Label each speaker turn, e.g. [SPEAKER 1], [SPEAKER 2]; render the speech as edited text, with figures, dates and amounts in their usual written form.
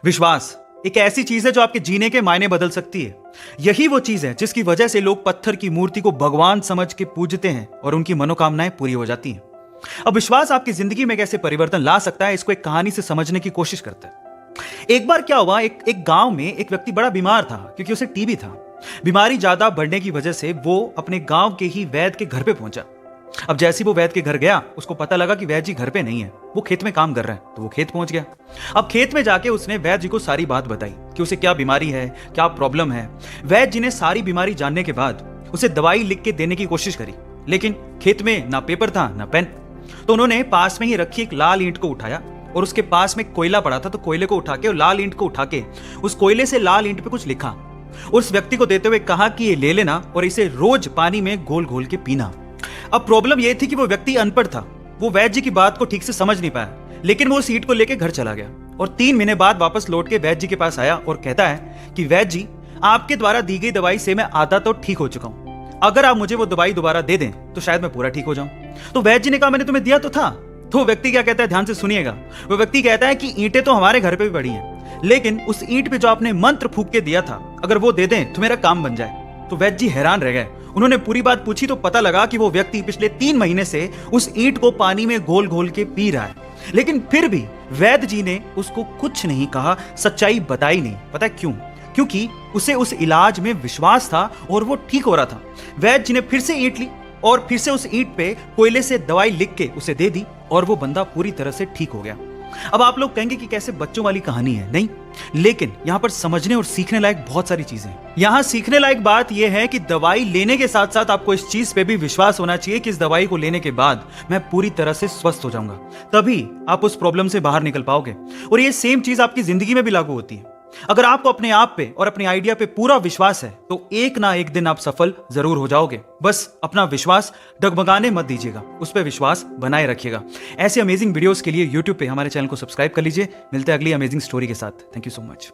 [SPEAKER 1] विश्वास एक ऐसी चीज है जो आपके जीने के मायने बदल सकती है। यही वो चीज है जिसकी वजह से लोग पत्थर की मूर्ति को भगवान समझ के पूजते हैं और उनकी मनोकामनाएं पूरी हो जाती हैं। अब विश्वास आपकी जिंदगी में कैसे परिवर्तन ला सकता है, इसको एक कहानी से समझने की कोशिश करते हैं। एक बार क्या हुआ, एक गांव में एक व्यक्ति बड़ा बीमार था क्योंकि उसे टीबी था। बीमारी ज्यादा बढ़ने की वजह से वो अपने गांव के ही वैद्य के घर पे पहुंचा। अब जैसे ही वो वैद्य के घर गया, उसको पता लगा कि वैद्य जी घर पे नहीं है, वो खेत में काम कर रहे हैं। तो वो खेत पहुंच गया। अब खेत में जाके उसने वैद्य जी को सारी बात बताई कि उसे क्या बीमारी है, क्या प्रॉब्लम है। वैद्य जी ने सारी बीमारी जानने के बाद उसे दवाई लिख के देने की कोशिश करी, लेकिन खेत में ना पेपर था ना पेन। तो उन्होंने पास में ही रखी एक लाल ईंट को उठाया और उसके पास में कोयला पड़ा था, तो कोयले को उठा के और लाल ईंट को उठा के उस कोयले से लाल ईंट पे कुछ लिखा। उस व्यक्ति को देते हुए कहा कि ये ले लेना और इसे रोज पानी में घोल घोल के पीना। अब प्रॉब्लम यह थी कि वो व्यक्ति अनपढ़ था, वो वैद्य जी की बात को ठीक से समझ नहीं पाया, लेकिन वो उस ईंट को लेकर घर चला गया और 3 महीने बाद वापस लौट के वैद्य जी के पास आया और कहता है कि वैद्य जी, आपके द्वारा दी गई दवाई से मैं आधा तो ठीक हो चुका हूं, अगर आप मुझे वो दवाई दोबारा दे दें तो शायद मैं पूरा ठीक हो जाऊं। तो वैद्य जी ने कहा, मैंने तुम्हें दिया तो था। तो व्यक्ति क्या कहता है, ध्यान से सुनिएगा। वो व्यक्ति कहता है कि ईंटें तो हमारे घर पे भी पड़ी हैं, लेकिन उस ईंट पे जो आपने मंत्र फूंक के दिया था, अगर वो दे दें तो मेरा काम बन जाए। तो वैद्य जी हैरान रह गए। उन्होंने पूरी बात पूछी तो पता लगा कि वो व्यक्ति पिछले 3 महीने से उस ईंट को पानी में घोल घोल के पी रहा है, लेकिन फिर भी वैद्य जी ने उसको कुछ नहीं कहा, सच्चाई बताई नहीं। पता है क्यों? क्योंकि उसे उस इलाज में विश्वास था और वो ठीक हो रहा था। वैद्य जी ने फिर से ईंट ली और फिर से उस ईंट पे कोयले से दवाई लिख के उसे दे दी और वो बंदा पूरी तरह से ठीक हो गया। अब आप लोग कहेंगे कि कैसे बच्चों वाली कहानी है, नहीं, लेकिन यहां पर समझने और सीखने लायक बहुत सारी चीजें हैं। यहां सीखने लायक बात यह है कि दवाई लेने के साथ साथ आपको इस चीज पे भी विश्वास होना चाहिए कि इस दवाई को लेने के बाद मैं पूरी तरह से स्वस्थ हो जाऊंगा, तभी आप उस प्रॉब्लम से बाहर निकल पाओगे। और ये सेम चीज आपकी जिंदगी में भी लागू होती है। अगर आपको अपने आप पे और अपने आइडिया पे पूरा विश्वास है तो एक ना एक दिन आप सफल जरूर हो जाओगे। बस अपना विश्वास डगमगाने मत दीजिएगा, उस पर विश्वास बनाए रखिएगा। ऐसे अमेजिंग वीडियोस के लिए YouTube पे हमारे चैनल को सब्सक्राइब कर लीजिए। मिलते हैं अगली अमेजिंग स्टोरी के साथ। Thank you so much.